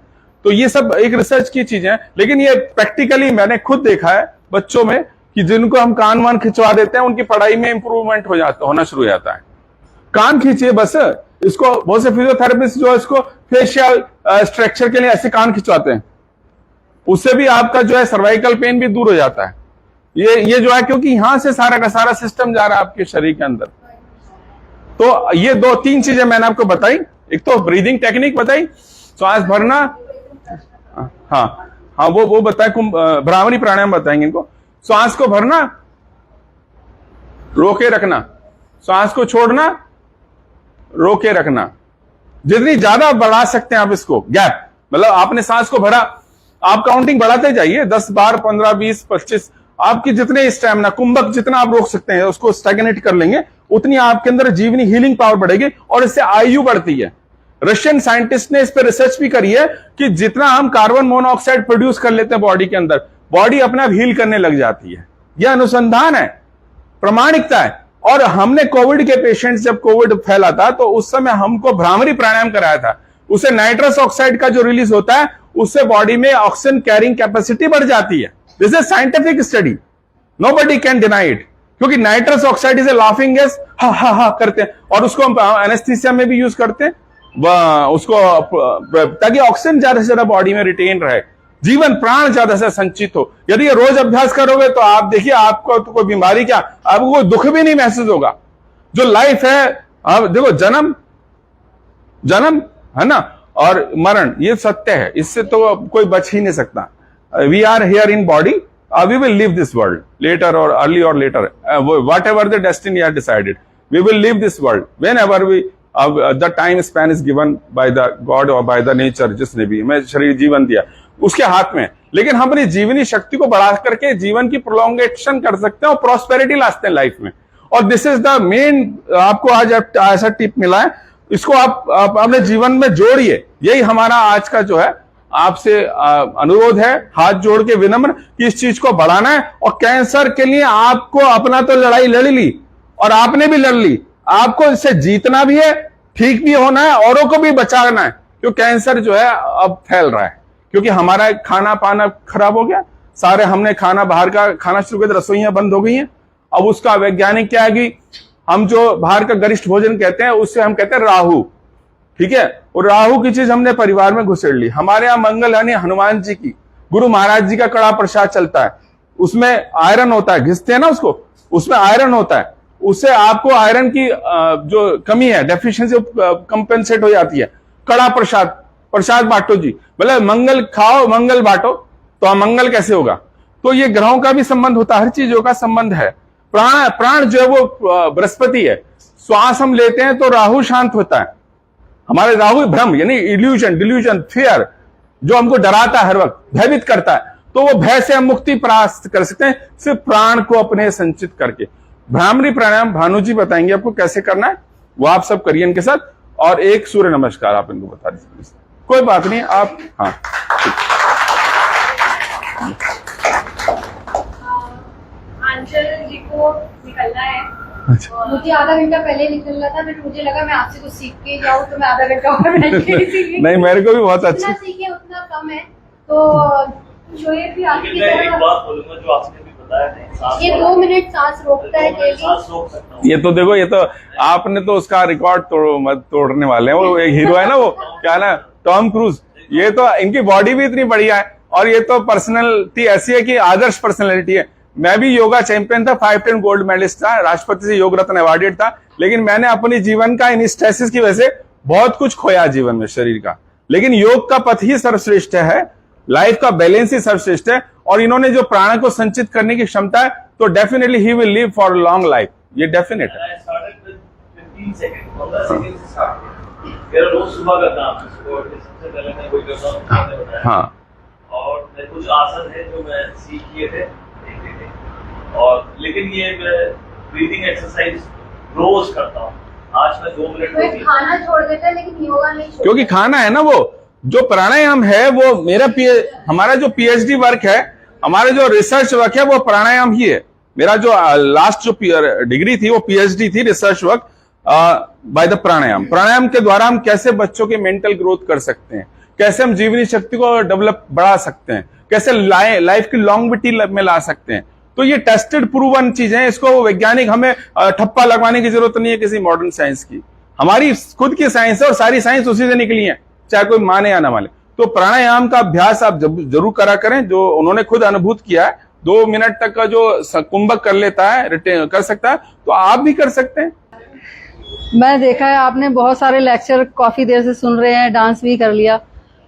तो ये सब एक रिसर्च की चीजें हैं, लेकिन ये प्रैक्टिकली मैंने खुद देखा है बच्चों में कि जिनको हम कान वान खिंचवा देते हैं उनकी पढ़ाई में इंप्रूवमेंट होना शुरू हो जाता है। कान खींचिए बस, इसको बहुत से फिजियोथेरेपिस्ट जो इसको फेशियल स्ट्रक्चर के लिए ऐसे कान खिंचवाते हैं, उससे भी आपका जो है सर्वाइकल पेन भी दूर हो जाता है। ये जो है, क्योंकि यहां से सारा का सारा सिस्टम जा रहा है आपके शरीर के अंदर। तो ये 2-3 चीजें मैंने आपको बताई। एक तो ब्रीदिंग टेक्निक बताई, श्वास भरना, हाँ वो बताए, भ्रामरी प्राणायाम बताएंगे इनको। श्वास को भरना, रोके रखना, श्वास को छोड़ना, रोके रखना। जितनी ज्यादा बढ़ा सकते हैं आप इसको गैप, मतलब आपने सांस को भरा, आप काउंटिंग बढ़ाते जाइए, 10 बार, 15, 20, 25, आपकी जितने स्टैमिना, कुंभक जितना आप रोक सकते हैं उसको स्टैग्नेट कर लेंगे, उतनी आपके अंदर जीवनी हीलिंग पावर बढ़ेगी और इससे आयु बढ़ती है। रशियन साइंटिस्ट ने इस पर रिसर्च भी करी है कि जितना हम कार्बन मोनोऑक्साइड प्रोड्यूस कर लेते हैं बॉडी के अंदर, बॉडी अपने आप हील करने लग जाती है। यह अनुसंधान है, प्रामाणिकता है। और हमने कोविड के पेशेंट्स, जब कोविड फैला था तो उस समय हमको भ्रामरी प्राणायाम कराया था। उससे नाइट्रस ऑक्साइड का जो रिलीज होता है, उससे बॉडी में ऑक्सीजन कैरिंग कैपेसिटी बढ़ जाती है। This is scientific study, nobody can deny it. क्योंकि nitrous oxide is a laughing gas, हा करते हैं, और उसको हम एनेस्थीसिया में भी यूज करते हैं उसको, ताकि ऑक्सीजन ज्यादा से ज्यादा बॉडी में रिटेन रहे, जीवन प्राण ज्यादा से संचित हो। यदि ये रोज अभ्यास करोगे तो आप देखिए, आपको तो कोई बीमारी क्या, आपको कोई दुख भी नहीं महसूस होगा। जो लाइफ है, अब देखो, जन्म है ना, और मरण, ये सत्य है, इससे तो कोई बच ही नहीं सकता। We are here in body, we will live this world later और अर्ली और later, whatever the destiny are decided, we will live this world whenever we, the time span is given by the god और by the nature, जिसने भी हमें शरीर जीवन दिया उसके हाथ में। लेकिन हम अपनी जीवनी शक्ति को बढ़ा करके जीवन की प्रोलॉन्गेशन कर सकते हैं और प्रॉस्पेरिटी ला सकते हैं लाइफ में। और दिस इज द मेन, आपको आज ऐसा टिप मिला है, इसको आप अपने जीवन में जोड़िए। यही हमारा आज का जो है आपसे अनुरोध है, हाथ जोड़ के विनम्र, कि इस चीज को बढ़ाना है। और कैंसर के लिए आपको अपना तो लड़ाई लड़ ली और आपने भी लड़ ली, आपको इससे जीतना भी है, ठीक भी होना है, औरों को भी बचाना है। क्योंकि कैंसर जो है अब फैल रहा है, क्योंकि हमारा खाना पाना खराब हो गया, सारे हमने खाना बाहर का खाना शुरू कर, रसोइयां बंद हो गई हैं। अब उसका वैज्ञानिक क्या है कि हम जो बाहर का गरिष्ठ भोजन कहते हैं, उससे हम कहते हैं राहु, ठीक है। और राहु की चीज हमने परिवार में घुसेड़ ली। हमारे यहाँ मंगल यानी हनुमान जी की, गुरु महाराज जी का कड़ा प्रसाद चलता है, उसमें आयरन होता है, घिसते हैं ना उसको, उसमें आयरन होता है, उससे आपको आयरन की जो कमी है, डेफिशिएंसी कंपेंसेट हो जाती है। कड़ा प्रसाद बांटो जी, मतलब मंगल खाओ मंगल बांटो, तो अमंगल कैसे होगा। तो ये ग्रहों का भी संबंध होता है, हर चीजों का संबंध है। प्राण जो है वो बृहस्पति है। श्वास हम लेते हैं तो राहु शांत होता है, हमारे राहु भ्रम यानी डिल्यूजन, फियर, जो हमको डराता है, हर वक्त भयभीत करता है, तो वो भय से हम मुक्ति प्राप्त कर सकते हैं सिर्फ प्राण को अपने संचित करके। भ्रामरी प्राणायाम भानु जी बताएंगे आपको कैसे करना है, वो आप सब करिए इनके साथ। और एक सूर्य नमस्कार आप इनको बता दीजिए, कोई बात नहीं आप, हाँ आंचल जी को निकलना है। अच्छा। मुझे आधा घंटा पहले निकलना था, फिर मुझे लगा मैं आपसे कुछ सीख के जाऊँ, तो मैं आधा घंटा और बैठ के सीखी। नहीं, मेरे को भी बहुत अच्छा, सीखे उतना कम है। तो शोएब भी आपकी तरह, एक बात बोलूंगा जो आपने भी बताया नहीं, ये 2 मिनट सांस रोकता है डेली। ये तो देखो, ये तो आपने तो उसका रिकॉर्ड तोड़ने वाले हैं। वो एक हीरो है ना, वो क्या ना, टॉम क्रूज, ये तो इनकी बॉडी भी इतनी बढ़िया है, और ये तो पर्सनैलिटी ऐसी है कि आदर्श पर्सनैलिटी है। मैं भी योगा चैंपियन था, 5 गोल्ड मेडलिस्ट था, राष्ट्रपति से योग रत्न अवार्डेड था, लेकिन मैंने अपने जीवन का इन स्ट्रेसेस की वजह से बहुत कुछ खोया जीवन में, शरीर का। लेकिन योग का पथ ही सर्वश्रेष्ठ है, लाइफ का बैलेंस ही सर्वश्रेष्ठ है, और इन्होंने जो प्राण को संचित करने की क्षमता है, तो definitely he will live for long life, ये डेफिनेट है। रोज सुबह का काम है, सबसे पहले मैं वही करता हूँ। हाँ, और कुछ आसन है जो मैं सीख किए थे, और लेकिन ये मैं ब्रीदिंग एक्सरसाइज रोज करता हूँ। आज मैं 2 मिनट खाना छोड़ देते हैं लेकिन योगा नहीं छोड़ते, क्योंकि खाना है ना, वो जो प्राणायाम है वो हमारा जो पीएचडी वर्क है, हमारा जो रिसर्च वर्क है, वो प्राणायाम ही है। मेरा जो लास्ट जो डिग्री थी वो पीएचडी थी, रिसर्च वर्क बाय द प्राणायाम। प्राणायाम के द्वारा हम कैसे बच्चों के मेंटल ग्रोथ कर सकते हैं, कैसे हम जीवनी शक्ति को डेवलप बढ़ा सकते हैं, कैसे लाइफ की लॉन्गेविटी में ला सकते हैं। तो ये टेस्टेड प्रूवन चीज है, इसको वैज्ञानिक हमें ठप्पा लगवाने की जरूरत नहीं है किसी मॉडर्न साइंस की। हमारी खुद की साइंस है, और सारी साइंस उसी से निकली है, चाहे कोई माने या ना माने। तो प्राणायाम का अभ्यास आप जरूर करा करें, जो उन्होंने खुद अनुभूत किया है। 2 मिनट तक का जो कुंभक कर लेता है, कर सकता है, तो आप भी कर सकते हैं। मैं देखा है आपने बहुत सारे लेक्चर काफी देर से सुन रहे हैं, डांस भी कर लिया।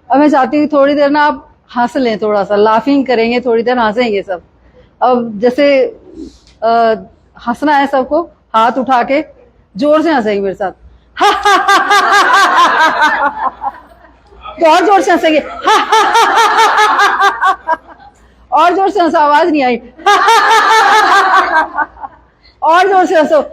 अब मैं चाहती हूँ थोड़ी देर ना आप हंस लें, थोड़ा सा लाफिंग करेंगे, थोड़ी देर हंसेंगे सब। अब जैसे हंसना है सबको, हाथ उठा के जोर से हंसेंगे मेरे साथ। तो और जोर से हंसेंगे। और जोर से हंसो, आवाज नहीं आई। और जोर से हंसो।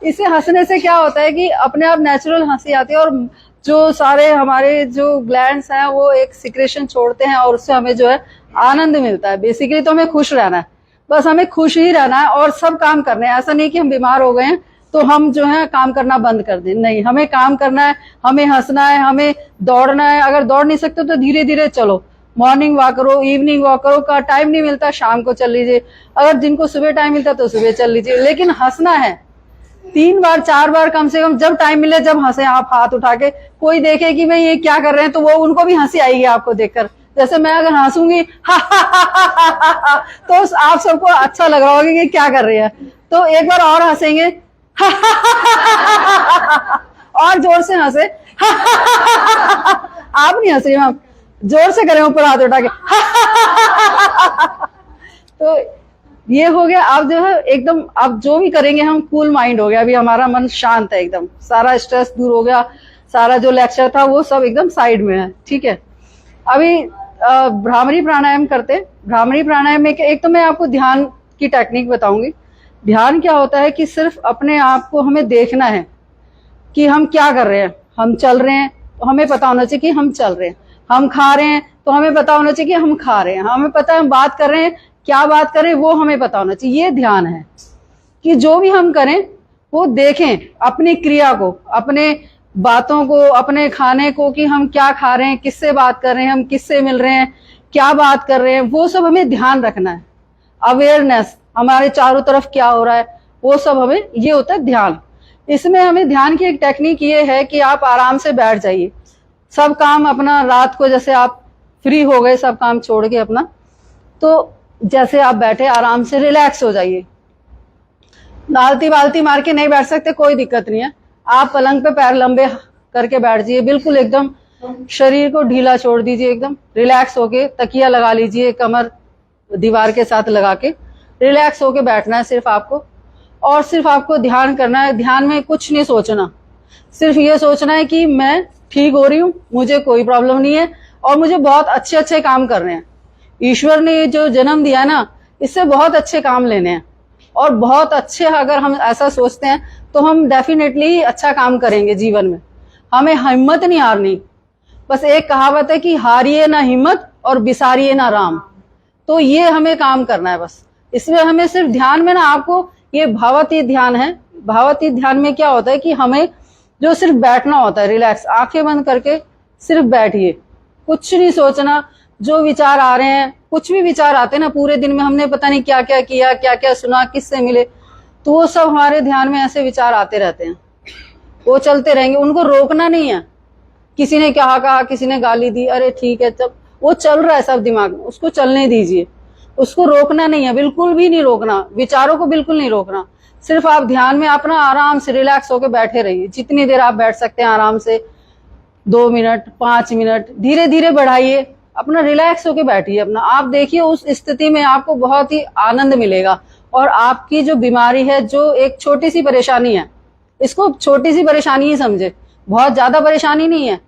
इससे हंसने से क्या होता है कि अपने आप नेचुरल हंसी आती है, और जो सारे हमारे जो ग्लैंड्स हैं वो एक सिक्रेशन छोड़ते हैं, और उससे हमें जो है आनंद मिलता है। बेसिकली तो हमें खुश रहना है, बस हमें खुश ही रहना है, और सब काम करने हैं। ऐसा नहीं कि हम बीमार हो गए हैं तो हम जो है काम करना बंद कर दें, नहीं, हमें काम करना है, हमें हंसना है, हमें दौड़ना है। अगर दौड़ नहीं सकते तो धीरे धीरे चलो, मॉर्निंग वॉक करो, इवनिंग वॉक करो। का टाइम नहीं मिलता शाम को चल लीजिए, अगर जिनको सुबह टाइम मिलता तो सुबह चल लीजिए, लेकिन हंसना है। 3 बार 4 बार कम से कम, जब टाइम मिले जब हंसे आप हाथ उठा के। कोई देखे कि भाई ये क्या कर रहे हैं, तो वो उनको भी हंसी आएगी आपको देखकर। जैसे मैं अगर हंसूंगी तो आप सबको अच्छा लग रहा होगा कि क्या कर रही है, तो एक बार और हंसेंगे। और जोर से हंसे। आप नहीं हंस रही मैम, जोर से करें ऊपर हाथ उठा के। तो ये हो गया। आप जो है एकदम, आप जो भी करेंगे हम कूल माइंड हो गया, अभी हमारा मन शांत है एकदम, सारा स्ट्रेस दूर हो गया, सारा जो लेक्चर था वो सब एकदम साइड में है। ठीक है, अभी भ्रामरी प्राणायाम करते हैं। भ्रामरी प्राणायाम में एक तो मैं आपको ध्यान की टेक्निक बताऊंगी। ध्यान क्या होता है कि सिर्फ अपने आप को हमें देखना है कि हम क्या कर रहे हैं। हम चल रहे हैं तो हमें पता होना चाहिए कि हम चल रहे हैं, हम खा रहे हैं तो हमें पता होना चाहिए कि हम खा रहे हैं, हमें पता है हम बात कर रहे हैं, क्या बात करें वो हमें पता होना चाहिए। ये ध्यान है कि जो भी हम करें वो देखें अपनी क्रिया को, अपने बातों को, अपने खाने को, कि हम क्या खा रहे हैं, किससे बात कर रहे हैं, हम किससे मिल रहे हैं, क्या बात कर रहे हैं, वो सब हमें ध्यान रखना है। अवेयरनेस, हमारे चारों तरफ क्या हो रहा है, वो सब हमें, ये होता है ध्यान। इसमें हमें ध्यान की एक टेक्निक ये है कि आप आराम से बैठ जाइए, सब काम अपना, रात को जैसे आप फ्री हो गए सब काम छोड़ के अपना, तो जैसे आप बैठे आराम से रिलैक्स हो जाइए। नालती बालती मार के नहीं बैठ सकते, कोई दिक्कत नहीं है, आप पलंग पे पैर लंबे करके बैठ जाइए, बिल्कुल एकदम शरीर को ढीला छोड़ दीजिए, एकदम रिलैक्स होके तकिया लगा लीजिए, कमर दीवार के साथ लगा के रिलैक्स होके बैठना है सिर्फ आपको। और सिर्फ आपको ध्यान करना है। ध्यान में कुछ नहीं सोचना, सिर्फ ये सोचना है कि मैं ठीक हो रही हूँ, मुझे कोई प्रॉब्लम नहीं है, और मुझे बहुत अच्छे अच्छे काम करने हैं। ईश्वर ने जो जन्म दिया ना, इससे बहुत अच्छे काम लेने हैं, और बहुत अच्छे, अगर हम ऐसा सोचते हैं तो हम डेफिनेटली अच्छा काम करेंगे जीवन में। हमें हिम्मत नहीं हारनी। बस एक कहावत है कि हारिए ना हिम्मत और बिसारिए ना राम। तो ये हमें काम करना है बस। इसमें हमें सिर्फ ध्यान में ना, आपको ये भावातीत ध्यान है। भावातीत ध्यान में क्या होता है कि हमें जो सिर्फ बैठना होता है, रिलैक्स, आंखें बंद करके सिर्फ बैठिए, कुछ नहीं सोचना। जो विचार आ रहे हैं, कुछ भी विचार आते हैं ना पूरे दिन में, हमने पता नहीं क्या क्या किया, क्या क्या सुना, किससे मिले, तो वो सब हमारे ध्यान में ऐसे विचार आते रहते हैं, वो चलते रहेंगे, उनको रोकना नहीं है। किसी ने क्या कहा, किसी ने गाली दी, अरे ठीक है, तब वो चल रहा है सब दिमाग में, उसको चलने दीजिए, उसको रोकना नहीं है, बिल्कुल भी नहीं रोकना, विचारों को बिल्कुल नहीं रोकना। सिर्फ आप ध्यान में अपना आराम से रिलैक्स होकर बैठे रहिए, जितनी देर आप बैठ सकते हैं आराम से, 2 मिनट 5 मिनट, धीरे धीरे बढ़ाइए, अपना रिलैक्स होकर बैठिए अपना। आप देखिए उस स्थिति में आपको बहुत ही आनंद मिलेगा, और आपकी जो बीमारी है, जो एक छोटी सी परेशानी है, इसको छोटी सी परेशानी ही समझे, बहुत ज्यादा परेशानी नहीं है,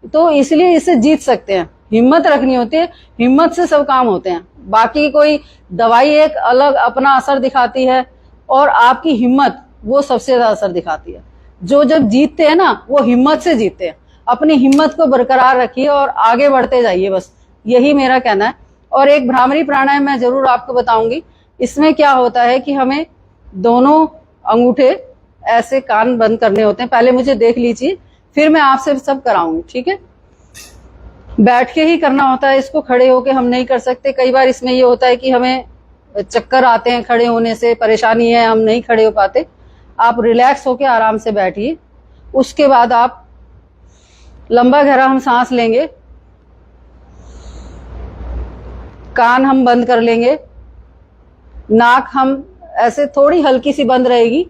तो इसलिए इससे जीत सकते हैं। हिम्मत रखनी होती है, हिम्मत से सब काम होते हैं। बाकी कोई दवाई एक अलग अपना असर दिखाती है, और आपकी हिम्मत वो सबसे ज्यादा असर दिखाती है। जो जब जीतते हैं ना, वो हिम्मत से जीतते हैं। अपनी हिम्मत को बरकरार रखिए और आगे बढ़ते जाइए, बस यही मेरा कहना है। और एक भ्रामरी प्राणायाम मैं जरूर आपको बताऊंगी। इसमें क्या होता है कि हमें दोनों अंगूठे ऐसे कान बंद करने होते हैं। पहले मुझे देख लीजिए, फिर मैं आपसे सब कराऊंगी, ठीक है। बैठ के ही करना होता है इसको, खड़े होके हम नहीं कर सकते। कई बार इसमें ये होता है कि हमें चक्कर आते हैं खड़े होने से, परेशानी है, हम नहीं खड़े हो पाते। आप रिलैक्स होके आराम से बैठिए। उसके बाद आप लंबा गहरा हम सांस लेंगे, कान हम बंद कर लेंगे, नाक हम ऐसे थोड़ी हल्की सी बंद रहेगी,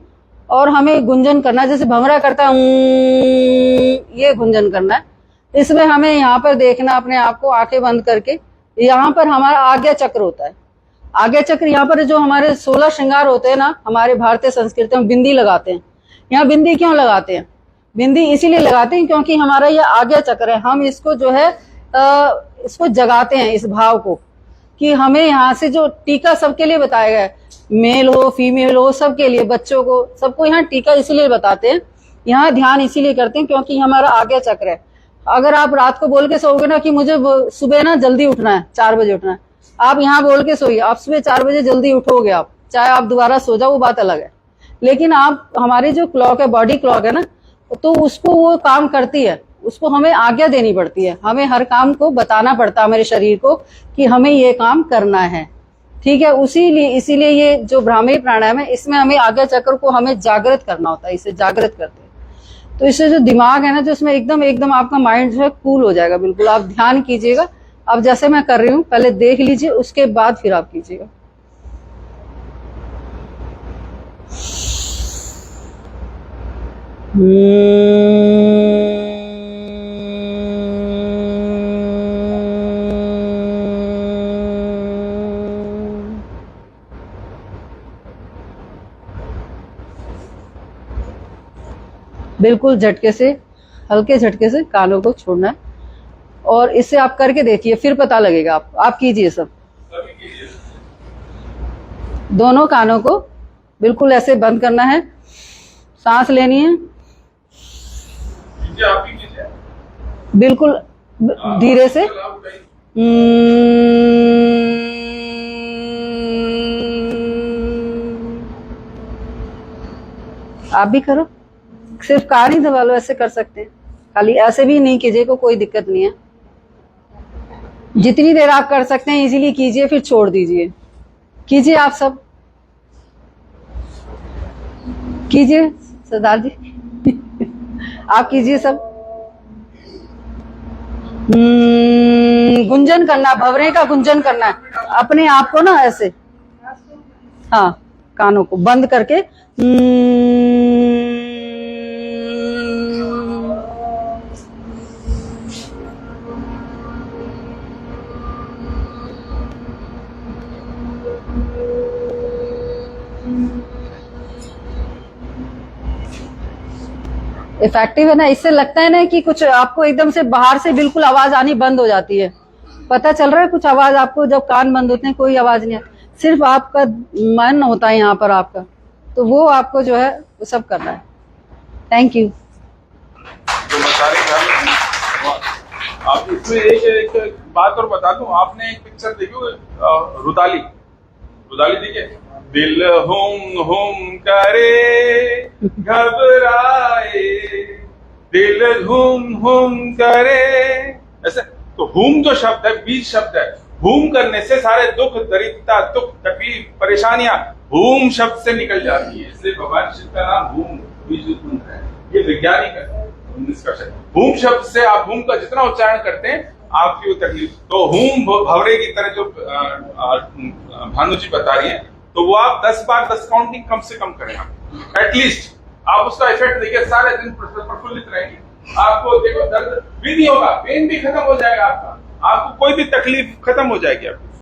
और हमें गुंजन करना है, जैसे भंवरा करता है ये गुंजन करना है। इसमें हमें यहाँ पर देखना अपने आप को, आंखें बंद करके। यहाँ पर हमारा आज्ञा चक्र होता है। आज्ञा चक्र, यहाँ पर जो हमारे 16 श्रृंगार होते हैं ना, हमारे भारतीय संस्कृति में बिंदी लगाते हैं। यहाँ बिंदी क्यों लगाते हैं? बिंदी इसीलिए लगाते हैं क्योंकि हमारा ये आज्ञा चक्र है। हम इसको जो है इसको जगाते हैं, इस भाव को, कि हमें यहाँ से जो टीका सबके लिए बताया गया है, मेल हो फीमेल हो, सबके लिए, बच्चों को, सबको यहाँ टीका इसीलिए बताते हैं, यहाँ ध्यान इसीलिए करते हैं क्योंकि हमारा आज्ञा चक्र है। अगर आप रात को बोल के सोओगे ना कि मुझे सुबह ना जल्दी उठना है, 4 बजे उठना है, आप यहाँ बोल के सोइए, आप सुबह 4 बजे जल्दी उठोगे, आप चाहे आप दोबारा सो जाओ, वो बात अलग है। लेकिन आप, हमारी जो क्लॉक है, बॉडी क्लॉक है ना, तो उसको वो काम करती है, उसको हमें आज्ञा देनी पड़ती है। हमें हर काम को बताना पड़ता है मेरे शरीर को कि हमें ये काम करना है, ठीक है। इसीलिए ये जो भ्रामरी प्राणायाम है, इसमें हमें आज्ञा चक्र को हमें जागृत करना होता है, इसे जागृत करते हैं। तो इससे जो दिमाग है ना, जो इसमें एकदम आपका माइंड जो है कूल हो जाएगा, बिल्कुल। आप ध्यान कीजिएगा, अब जैसे मैं कर रही हूँ, पहले देख लीजिए, उसके बाद फिर आप कीजिएगा। बिल्कुल झटके से, हल्के झटके से कानों को छोड़ना है, और इसे आप करके देखिए, फिर पता लगेगा। आप कीजिए सब, दोनों कानों को बिल्कुल ऐसे बंद करना है, सांस लेनी है, बिल्कुल धीरे से। आप भी करो, सिर्फ कान ही दबा लो, ऐसे कर सकते हैं, खाली ऐसे भी नहीं कीजिए, कोई दिक्कत नहीं है। जितनी देर आप कर सकते हैं इजीली कीजिए, फिर छोड़ दीजिए। कीजिए आप सब, कीजिए सरदार जी आप कीजिए सब। गुंजन करना, भंवरे का गुंजन करना है अपने आप को ना, ऐसे, हाँ, कानों को बंद करके। इफेक्टिव है ना। इससे लगता है ना कि कुछ आपको एकदम से बाहर से बिल्कुल आवाज आनी बंद हो जाती है। पता चल रहा है कुछ आवाज आपको, जब कान बंद होते हैं कोई आवाज नहीं आती, सिर्फ आपका मन होता है यहाँ पर आपका, तो वो आपको जो है वो सब करना है। Thank you. आप इसमें एक बात और बता दूं, आपने एक पिक्चर देखी रुदाली देखिए, दिल हुम हुम करे घबराए, दिल हुम हुम करे, ऐसे। तो हुम जो शब्द है, बीज शब्द है, हुम करने से सारे दुख, दरिद्रता, दुख, तकलीफ, परेशानियां हुम शब्द से निकल जाती है। इसलिए भगवान शिव का नाम हुम बीज उत्पन्न है, ये वैज्ञानिक है। डिस्कशन। हूम शब्द से आप हूम का जितना उच्चारण करते हैं आपकी वो तकलीफ, तो हूम भवरे की तरह जो भानु जी बता रही है, तो वो आप 10 बार 10 काउंटिंग कम से कम करें आप एटलीस्ट। आप उसका इफेक्ट देखिए, सारे दिन प्रफुल्लित रहेंगे, आपको देखो दर्द भी नहीं होगा, पेन भी खत्म हो जाएगा आपका, आपको कोई भी तकलीफ खत्म हो जाएगी आपकी।